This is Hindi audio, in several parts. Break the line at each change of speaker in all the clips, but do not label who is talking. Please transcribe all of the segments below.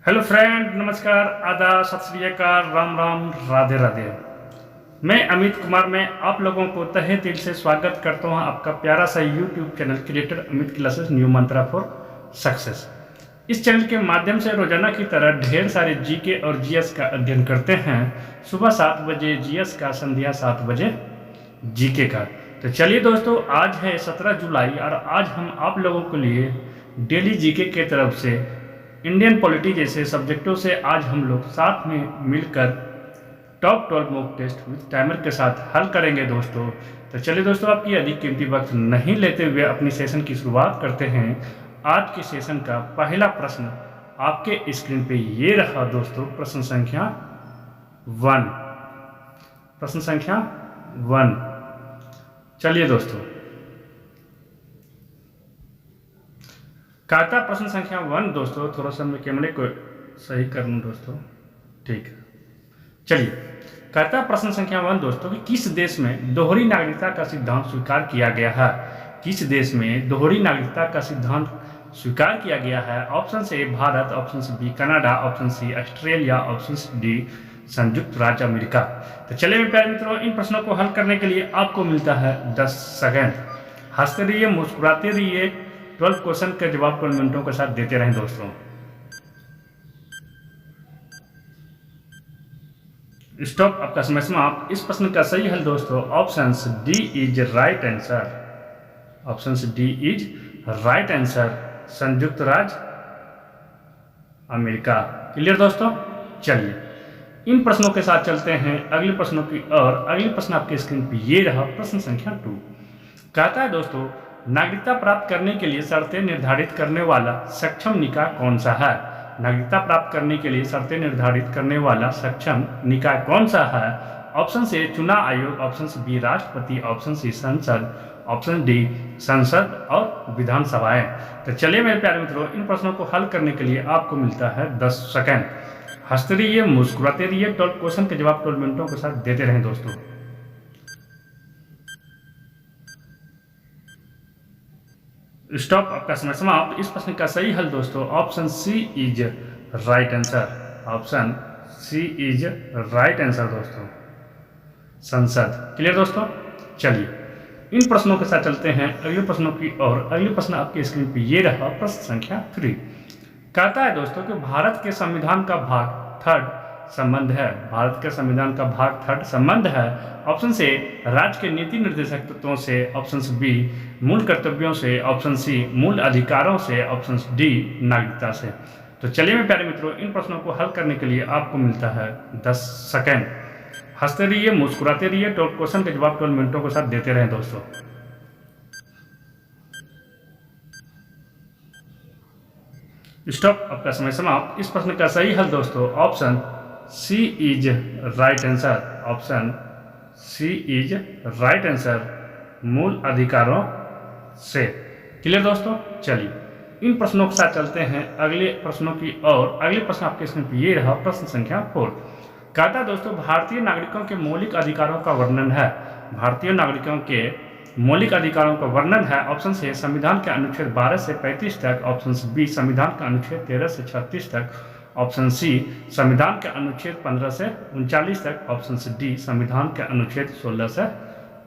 हेलो फ्रेंड, नमस्कार, आदाब, सत श्री अकाल, राम राम, राधे राधे। मैं अमित कुमार, मैं आप लोगों को तहे दिल से स्वागत करता हूं आपका प्यारा सा YouTube channel creator Amit classes new Mantra for success. इस चैनल के माध्यम से रोजाना की तरह ढेर सारे जीके और जीएस का अध्ययन करते हैं। सुबह 7 बजे जीएस का, संध्या 7 बजे जीके का। तो चलिए दोस्तों, आज है 17 जुलाई और आज हम आप लोगों के लिए डेली जीके के तरफ से इंडियन पॉलिटी जैसे सब्जेक्टों से आज हम लोग साथ में मिलकर top 12 mock test with timer के साथ हल करेंगे दोस्तों। तो चलिए दोस्तों, आपकी अधिक कीमती वक्त नहीं लेते हुए अपनी सेशन की शुरुआत करते हैं। आज के सेशन का पहला प्रश्न आपके स्क्रीन पे ये रहा दोस्तों, प्रश्न संख्या 1। प्रश्न संख्या 1। चलिए दोस्तों, कहता प्रश्न संख्या 1 दोस्तों, थोड़ा सा मैं कैमरे को सही कर लूँ दोस्तों, ठीक है। चलिए, कहता प्रश्न संख्या 1 दोस्तों कि किस देश में दोहरी नागरिकता का सिद्धांत स्वीकार किया गया है? किस देश में दोहरी नागरिकता का सिद्धांत स्वीकार किया गया है? Option A Bharat, option B Canada, option C Australia, option D संयुक्त राज्य अमेरिका। तो चलिए मेरे प्यारे मित्रों, इन प्रश्नों को हल करने के लिए आपको मिलता है 10 सेकेंड। हंसते रहिए, मुस्कुराते रहिए, 12 क्वेश्चन के जवाब 12 मिनटों के साथ देते रहें दोस्तों। स्टॉप, आपका समय समाप्त। इस प्रश्न का सही हल दोस्तों option D is right answer. Option D is right answer, संयुक्त राज्य अमेरिका। क्लियर दोस्तों? चलिए, इन प्रश्नों के साथ चलते हैं अगले प्रश्नों की और अगले प्रश्न आपके स्क्रीन पर ये रहा, प्रश्न संख्या 2। कहता है दोस्तों, नागरिकता प्राप्त करने के लिए शर्तें निर्धारित करने वाला सक्षम निकाय कौन सा है? नागरिकता प्राप्त करने के लिए शर्तें निर्धारित करने वाला सक्षम निकाय कौन सा है? ऑप्शन ए चुनाव आयोग, ऑप्शन बी राष्ट्रपति, ऑप्शन सी संसद, ऑप्शन डी संसद और विधानसभाएं। तो चलिए मेरे प्यारे मित्रों, इन प्रश्नों को हल करने के लिए आपको मिलता है 10 सेकेंड। हंसते रहिए, मुस्कुराते रहिए, 12 क्वेश्चन के जवाब 12 मिनटों के साथ देते रहें दोस्तों। स्टॉप, आपका समय समाप्त। इस प्रश्न का सही हल दोस्तों option C is right answer. Option C is right answer दोस्तों, संसद। क्लियर दोस्तों? चलिए, इन प्रश्नों के साथ चलते हैं अगले प्रश्नों की और अगले प्रश्न आपके स्क्रीन पे ये रहा, प्रश्न संख्या 3। कहता है दोस्तों कि भारत के संविधान का भाग 3 संबंध है। भारत के संविधान का भाग 3 संबंध है। ऑप्शन ए राज्य के नीति निर्देशक तत्वों से, ऑप्शन बी मूल कर्तव्यों से, ऑप्शन सी मूल अधिकारों से, ऑप्शन डी नागरिकता से। तो चलिए मेरे प्यारे मित्रों, इन प्रश्नों को हल करने के लिए आपको मिलता है 10 सेकेंड। हंसते रहिए, मुस्कुराते रहिए, 12 क्वेश्चन के जवाब 12 मिनटों के साथ देते रहें दोस्तों। स्टॉप, आपका समय समाप्त। इस प्रश्न का सही हल दोस्तों option C is right answer. Option C is right answer, मूल अधिकारों से। क्लियर दोस्तों? चलिए, इन प्रश्नों के साथ चलते हैं अगले प्रश्नों की और अगले प्रश्न आपके स्क्रीन पर ये रहा, प्रश्न संख्या 4। कहता दोस्तों, भारतीय नागरिकों के मौलिक अधिकारों का वर्णन है। भारतीय नागरिकों के मौलिक अधिकारों का वर्णन है। ऑप्शन ए संविधान के अनुच्छेद 12 से 35 तक, ऑप्शन बी संविधान का अनुच्छेद 13 से 36 तक, ऑप्शन सी संविधान के अनुच्छेद 15 से 39 तक, ऑप्शन डी संविधान के अनुच्छेद 16 से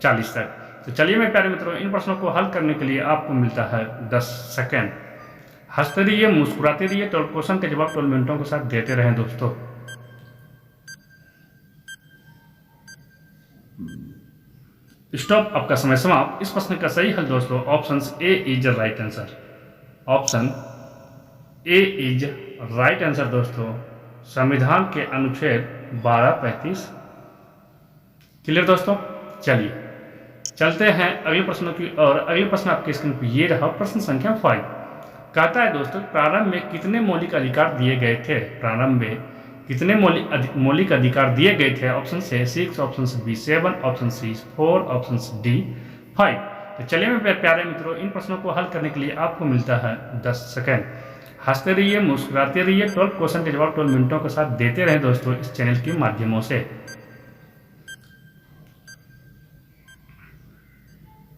40 तक। तो चलिए मेरे प्यारे मित्रों, इन प्रश्नों को हल करने के लिए आपको मिलता है 10 सेकेंड। हंसते रहिए, मुस्कुराते रहिए, 12 क्वेश्चन के जवाब 12 मिनटों के साथ देते रहें दोस्तों। स्टॉप, आपका समय समाप्त। इस प्रश्न का सही हल दोस्तों option A is right answer. Option A is right answer दोस्तों, संविधान के अनुच्छेद 12-35। क्लियर दोस्तों? चलिए, चलते हैं अगले प्रश्नों की और अगले प्रश्न आपके स्क्रीन पर ये रहा, प्रश्न संख्या 5। कहता है दोस्तों, प्रारंभ में कितने मौलिक अधिकार दिए गए थे? प्रारंभ में कितने मौलिक अधिकार दिए गए थे? Option A 6, option B 7, option C 4, option D 5। तो चलिए मेरे प्यारे मित्रों, इन प्रश्नों को हल करने के लिए आपको मिलता है 10 सेकेंड। हंसते रहिए, मुस्कुराते रहिए, 12 क्वेश्चन के जवाब 12 मिनटों के साथ देते रहें दोस्तों इस चैनल के माध्यमों से।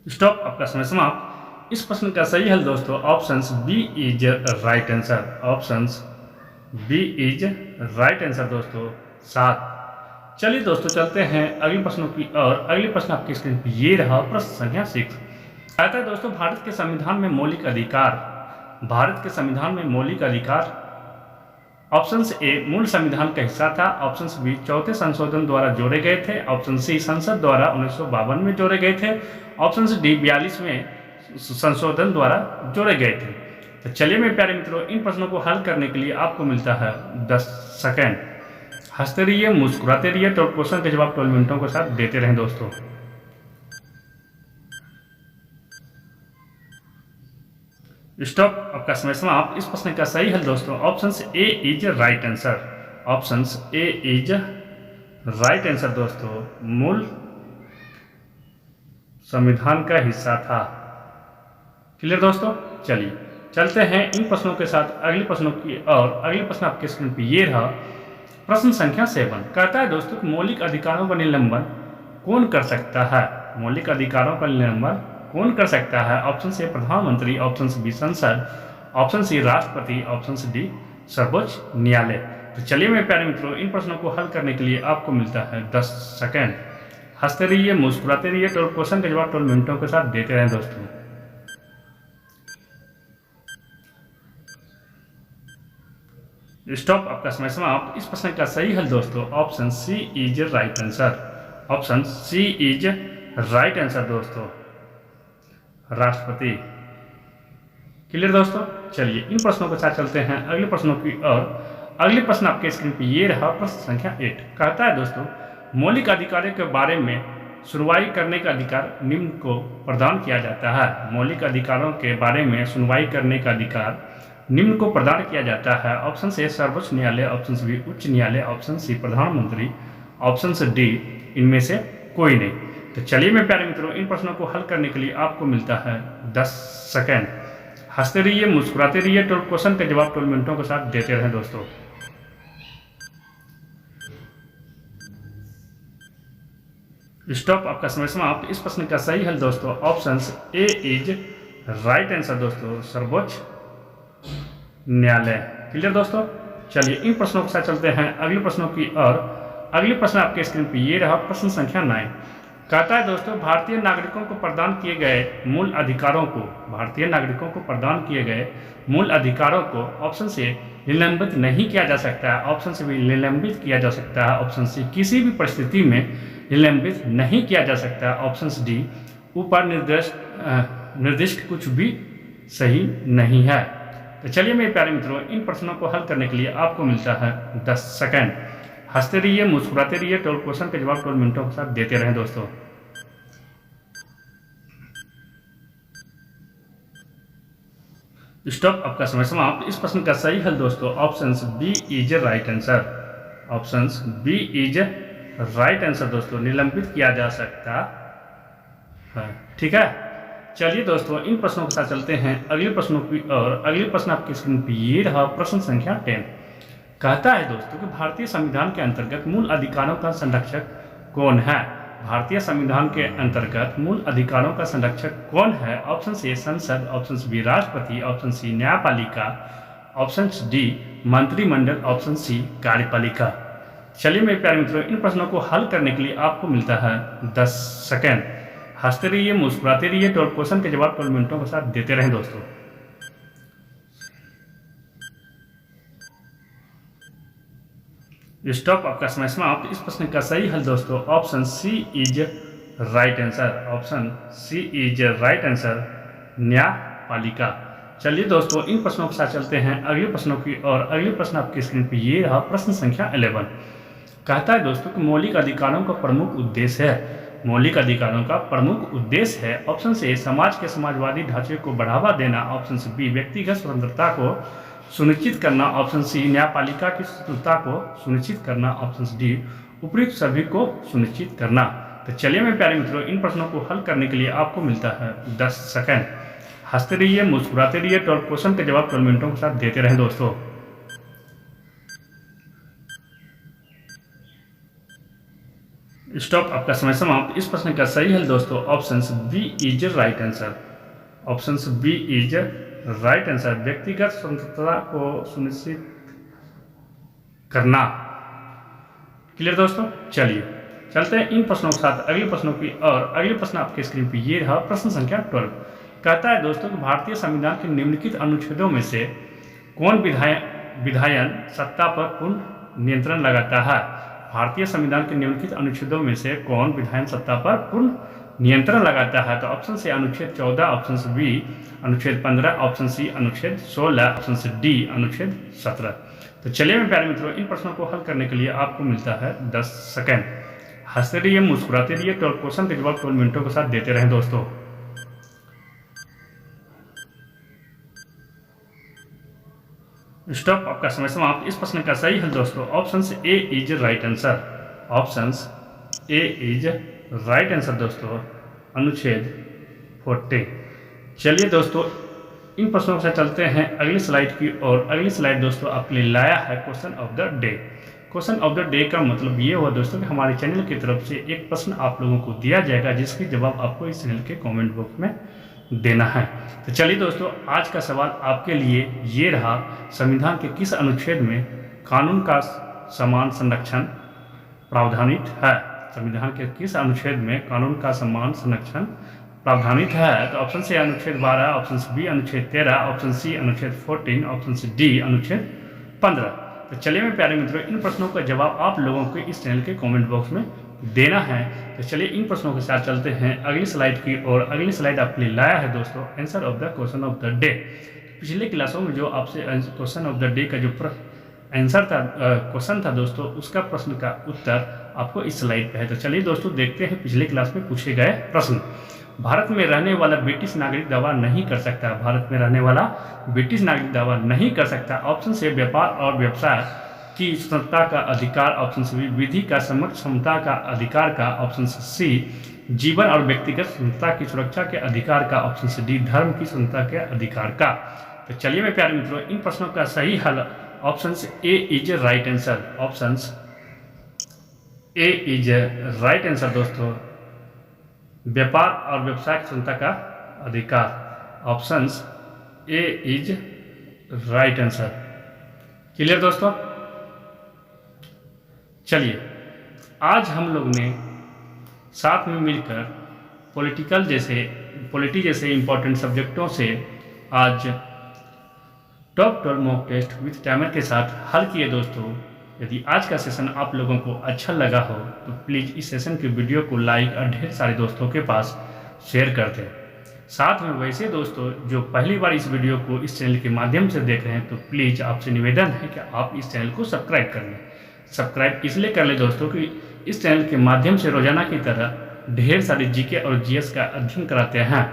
स्टॉप, आपका समय समाप्त। इस प्रश्न का सही हल दोस्तों option B is right answer. Option B is right answer दोस्तों 7। चलिए दोस्तों चलते हैं अगले प्रश्नों की और अगले प्रश्न आपकी स्क्रीन पर ये रहा प्रश्न संख्या 6। कहता है दोस्तों भारत के संविधान में मौलिक अधिकार, भारत के संविधान में मौलिक अधिकार ऑप्शन ए मूल संविधान का हिस्सा था, ऑप्शन बी चौथे संशोधन द्वारा जोड़े गए थे, ऑप्शन सी संसद द्वारा 1952 में जोड़े गए थे, ऑप्शन डी 42वें संशोधन द्वारा जोड़े गए थे। तो चलिए मेरे प्यारे मित्रों इन प्रश्नों को हल करने के लिए आपको मिलता है 10 सेकेंड। हंसते रहिए, मुस्कुराते रहिए, तो क्वेश्चन के जवाब 12 मिनटों के साथ देते रहें दोस्तों। स्टॉप, आपका समय समाप्त। इस प्रश्न का सही हल दोस्तों option A is right answer, option A is right answer दोस्तों, मूल संविधान का हिस्सा था। क्लियर दोस्तों, चलिए चलते हैं इन प्रश्नों के साथ अगले प्रश्नों की और अगले प्रश्न आपके स्क्रीन पर ये रहा प्रश्न संख्या 7। कहता है दोस्तों कि मौलिक अधिकारों का निलंबन कौन कर सकता है, मौलिक अधिकारों का निलंबन कौन कर सकता है? ऑप्शन ए प्रधानमंत्री, ऑप्शन बी संसद, ऑप्शन सी राष्ट्रपति, ऑप्शन डी सर्वोच्च न्यायालय। तो चलिए मेरे प्यारे मित्रों इन प्रश्नों को हल करने के लिए आपको मिलता है 10 सेकेंड। हंसते रहिए, मुस्कुराते रहिए, तो क्वेश्चन के जवाब 12 मिनटों के साथ देते रहें दोस्तों। स्टॉप, आपका समय समाप्त। इस प्रश्न का सही हल दोस्तों option C is right answer, option C is right answer दोस्तों, राष्ट्रपति। क्लियर दोस्तों, चलिए इन प्रश्नों के साथ चलते हैं अगले प्रश्नों की और अगले प्रश्न आपके स्क्रीन पर ये रहा प्रश्न संख्या 8। कहता है दोस्तों मौलिक अधिकारों के बारे में सुनवाई करने का अधिकार निम्न को प्रदान किया जाता है, मौलिक अधिकारों के बारे में सुनवाई करने का अधिकार निम्न को प्रदान किया जाता है। ऑप्शन ए सर्वोच्च न्यायालय, ऑप्शन बी उच्च न्यायालय, ऑप्शन सी प्रधानमंत्री, ऑप्शन डी इनमें से कोई नहीं। तो चलिए मेरे प्यारे मित्रों इन प्रश्नों को हल करने के लिए आपको मिलता है 10 सेकेंड। हंसते रहिए, मुस्कुराते रहिए, तो क्वेश्चन के जवाब 12 मिनटों के साथ देते रहें दोस्तों। स्टॉप, आपका समय समाप्त। इस प्रश्न का सही हल दोस्तों option A is right answer दोस्तों, सर्वोच्च न्यायालय। क्लियर दोस्तों, चलिए इन प्रश्नों के साथ चलते हैं अगले प्रश्नों की और अगले प्रश्न आपके स्क्रीन पर ये रहा प्रश्न संख्या 9। कहता है दोस्तों भारतीय नागरिकों को प्रदान किए गए मूल अधिकारों को, भारतीय नागरिकों को प्रदान किए गए मूल अधिकारों को ऑप्शन से निलंबित नहीं किया जा सकता है, ऑप्शन से भी निलंबित किया जा सकता है, ऑप्शन सी किसी भी परिस्थिति में निलंबित नहीं किया जा सकता, ऑप्शन डी ऊपर निर्दिष्ट कुछ भी सही नहीं है। तो चलिए मेरे प्यारे मित्रों इन प्रश्नों को हल करने के लिए आपको मिलता है 10 सेकेंड। हंसते रहिए, मुस्कुराते रहिए, तो क्वेश्चन के जवाब 12 मिनटों के साथ देते रहें दोस्तों। स्टॉप, आपका समय समाप्त। इस प्रश्न का सही हल दोस्तों option B is right answer, option B is right answer दोस्तों, निलंबित किया जा सकता है। ठीक है, चलिए दोस्तों इन प्रश्नों के साथ चलते हैं अगले प्रश्नों की और अगले प्रश्न आपकी स्क्रीन पर ये रहा प्रश्न संख्या 10। कहता है दोस्तों कि भारतीय संविधान के अंतर्गत मूल अधिकारों का संरक्षक कौन है, भारतीय संविधान के अंतर्गत मूल अधिकारों का संरक्षक कौन है? ऑप्शन ए संसद, ऑप्शन बी राष्ट्रपति, ऑप्शन सी न्यायपालिका, ऑप्शन डी मंत्रिमंडल, ऑप्शन सी कार्यपालिका। चलिए मेरे प्यारे मित्रों इन प्रश्नों को हल करने के लिए आपको मिलता है 10 सेकेंड। हंसते रहिए, मुस्कुराते रहिए, तो क्वेश्चन के जवाब 12 मिनटों के साथ देते रहें दोस्तों। स्टॉप, आपका समय समाप्त। इस प्रश्न का सही हल दोस्तों option C is right answer, option C is right answer, न्यायपालिका। चलिए दोस्तों इन प्रश्नों के साथ चलते हैं अगले प्रश्नों की और अगले प्रश्न आपकी स्क्रीन पर ये रहा प्रश्न संख्या 11। कहता है दोस्तों कि मौलिक अधिकारों का प्रमुख उद्देश्य है, मौलिक अधिकारों का प्रमुख उद्देश्य है। ऑप्शन ए समाज के समाजवादी ढांचे को बढ़ावा देना, ऑप्शन बी व्यक्तिगत स्वतंत्रता को सुनिश्चित करना, ऑप्शन सी न्यायपालिका की स्वतंत्रता को सुनिश्चित करना, ऑप्शन डी उपयुक्त सभी को सुनिश्चित करना। तो चलिए मेरे प्यारे मित्रों इन प्रश्नों को हल करने के लिए आपको मिलता है 10 सेकेंड। हंसते रहिए, मुस्कुराते रहिए, तो क्वेश्चन के जवाब 12 मिनटों के साथ देते रहें दोस्तों। स्टॉप, आपका समय समाप्त। इस प्रश्न का सही हल दोस्तों option B is right answer, option B is right answer, व्यक्तिगत स्वतंत्रता को सुनिश्चित करना। क्लियर दोस्तों, चलिए चलते हैं इन प्रश्नों के साथ अगले प्रश्नों की। और अगले प्रश्न आपके स्क्रीन पर ये रहा, प्रश्न संख्या 12। कहता है दोस्तों कि भारतीय संविधान के निम्नलिखित अनुच्छेदों में से कौन विधायन सत्ता पर पूर्ण नियंत्रण लगाता है। भारतीय संविधान के निम्नलिखित अनुच्छेदों में से कौन विधायन सत्ता पर पूर्ण नियंत्रण लगाता है। तो ऑप्शन से अनुच्छेद 14, ऑप्शन से बी अनुच्छेद 15, ऑप्शन सी अनुच्छेद 16, ऑप्शन से डी अनुच्छेद 17। तो चलिए मेरे प्यारे मित्रों, इन प्रश्नों को हल करने के लिए आपको मिलता है 10 सेकेंड। हंसते रहिए, मुस्कुराते रहिए, 12 क्वेश्चन के जवाब 12 मिनटों के साथ देते रहें दोस्तों। स्टॉप, आपका समय समाप्त। इस प्रश्न का सही हल दोस्तों option A is right answer. Option A is right answer दोस्तों, अनुच्छेद 40। चलिए दोस्तों, इन प्रश्नों के साथ चलते हैं अगली स्लाइड की और अगली स्लाइड दोस्तों आपके लिए लाया है question of the day. Question of the day का मतलब ये हुआ दोस्तों कि हमारे चैनल की तरफ से एक प्रश्न आप लोगों को दिया जाएगा जिसकी जवाब आपको इस चैनल के कमेंट बॉक्स में देना है। तो चलिए दोस्तों, आज का सवाल आपके लिए ये रहा, संविधान के किस अनुच्छेद में कानून का समान संरक्षण प्रावधानित है। संविधान के किस अनुच्छेद में कानून का समान संरक्षण प्रावधानित है। तो ऑप्शन से अनुच्छेद 12, ऑप्शन से बी अनुच्छेद 13, ऑप्शन सी अनुच्छेद 14, ऑप्शन से डी अनुच्छेद 15। तो चलिए मेरे प्यारे मित्रों, इन प्रश्नों का जवाब आप लोगों को इस चैनल के कमेंट बॉक्स में देना है। तो चलिए इन प्रश्नों के साथ चलते हैं अगली स्लाइड की और अगली स्लाइड आपके लिए लाया है दोस्तों answer of the question of the day. पिछले क्लासों में जो आपसे क्वेश्चन ऑफ द डे का जो आंसर था, क्वेश्चन था दोस्तों, उसका प्रश्न का उत्तर आपको इस स्लाइड पे है। तो चलिए दोस्तों देखते हैं पिछले क्लास में पूछे गए प्रश्न। भारत में रहने वाला ब्रिटिश नागरिक दावा नहीं कर सकता। भारत में रहने वाला ब्रिटिश नागरिक दावा नहीं कर सकता। ऑप्शन से व्यापार और व्यवसाय की स्वतंत्रता का अधिकार, ऑप्शन से बी विधि का समक्ष क्षमता का अधिकार का, ऑप्शन से सी जीवन और व्यक्तिगत स्वतंत्रता की सुरक्षा के अधिकार का, ऑप्शन से डी धर्म की स्वतंत्रता के अधिकार का। तो चलिए मेरे प्यारे मित्रों, इन प्रश्नों का सही हल option A is right answer. Option A is right answer दोस्तों, व्यापार और व्यवसाय की स्वतंत्रता का अधिकार। Option A is right answer. Clear दोस्तों, चलिए आज हम लोग ने साथ में मिलकर पॉलिटी जैसे इंपॉर्टेंट सब्जेक्टों से आज top 12 mock test with timer के साथ हल किए दोस्तों। यदि आज का सेशन आप लोगों को अच्छा लगा हो तो प्लीज़ इस सेशन की वीडियो को लाइक और ढेर सारे दोस्तों के पास शेयर कर दें। साथ में वैसे दोस्तों जो पहली बार इस वीडियो को इस चैनल के माध्यम से देख रहे हैं तो प्लीज़ आपसे निवेदन है कि आप इस चैनल को सब्सक्राइब कर लें। सब्सक्राइब इसलिए कर लें दोस्तों कि इस चैनल के माध्यम से रोजाना की तरह ढेर सारे जीके और जीएस का अध्ययन कराते हैं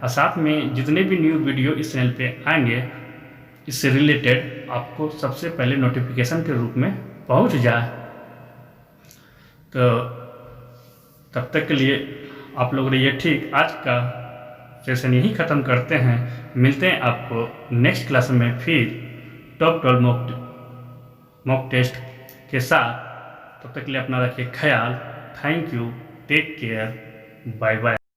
और साथ में जितने भी न्यू वीडियो इस चैनल पे आएंगे इससे रिलेटेड आपको सबसे पहले नोटिफिकेशन के रूप में पहुंच जाए। तो तब तक के लिए आप लोग रहिए ठीक। आज का सेशन यही ख़त्म करते हैं। मिलते हैं आपको नेक्स्ट क्लास में फिर टॉप 12 मॉक टेस्ट के साथ। तब तक के लिए अपना रखिए ख्याल। Thank you, take care, bye bye.